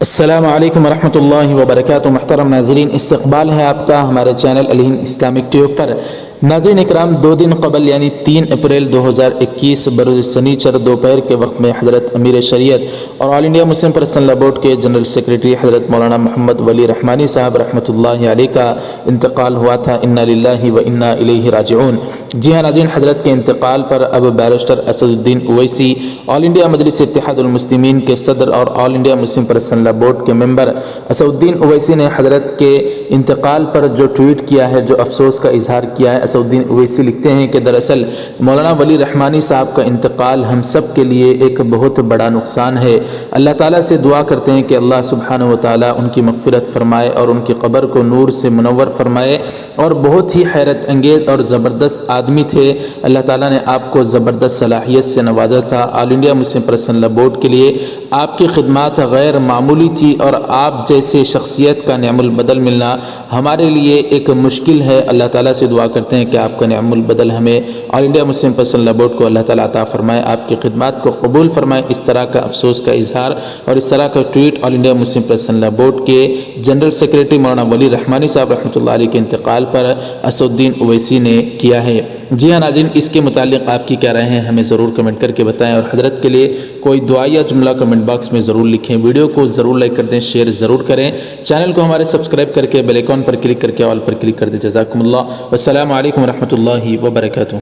السلام علیکم ورحمۃ اللہ وبرکاتہ۔ محترم ناظرین، استقبال ہے آپ کا ہمارے چینل الہند اسلامک ٹیوب پر۔ ناظرین اکرام، 2 دن قبل یعنی 3 اپریل 2021 بروز سنیچر دوپہر کے وقت میں حضرت امیر شریعت اور آل انڈیا مسلم پرسنل لا بورڈ کے جنرل سیکریٹری حضرت مولانا محمد ولی رحمانی صاحب رحمۃ اللہ علیہ کا انتقال ہوا تھا۔ انا للہ و انا الیہ راجعون۔ جی ہاں ناظرین، حضرت کے انتقال پر اب بیرسٹر اسد الدین اویسی، آل انڈیا مجلس اتحاد المسلمین کے صدر اور آل انڈیا مسلم پرسنل لا بورڈ کے ممبر اسد الدین اویسی نے حضرت کے انتقال پر جو ٹویٹ کیا ہے، جو افسوس کا اظہار کیا ہے، اسد الدین اویسی لکھتے ہیں کہ دراصل مولانا ولی رحمانی صاحب کا انتقال ہم سب کے لیے ایک بہت بڑا نقصان ہے۔ اللہ تعالیٰ سے دعا کرتے ہیں کہ اللہ سبحانہ و تعالیٰ ان کی مغفرت فرمائے اور ان کی قبر کو نور سے منور فرمائے، اور بہت ہی حیرت انگیز اور زبردست آدمی تھے۔ اللہ تعالیٰ نے آپ کو زبردست صلاحیت سے نوازا تھا۔ آل انڈیا مسلم پرسنل لا بورڈ کے لیے آپ کی خدمات غیر معمولی تھی، اور آپ جیسے شخصیت کا نعم البدل ملنا ہمارے لیے ایک مشکل ہے۔ اللہ تعالیٰ سے دعا کرتے ہیں کہ آپ کا نعم البدل ہمیں آل انڈیا مسلم پرسنل لا بورڈ کو اللہ تعالیٰ عطا فرمائے، آپ کی خدمات کو قبول فرمائے۔ اس طرح کا افسوس کا اظہار اور اس طرح کا ٹویٹ آل انڈیا مسلم پرسنل لا بورڈ کے جنرل سیکریٹری مولانا ولی رحمانی صاحب رحمۃ اللہ علیہ کے انتقال پر اسد الدین اویسی نے کیا ہے۔ جی ہاں ناظرین، اس کے متعلق آپ کی کیا رائے ہیں ہمیں ضرور کمنٹ کر کے بتائیں، اور حضرت کے لیے کوئی دعا یا جملہ کمنٹ باکس میں ضرور لکھیں۔ ویڈیو کو ضرور لائک کر دیں، شیئر ضرور کریں، چینل کو ہمارے سبسکرائب کر کے بیل آئیکن پر کلک کر کے آل پر کلک کر دیں۔ جزاکم اللہ، والسلام علیکم ورحمۃ اللہ وبرکاتہ۔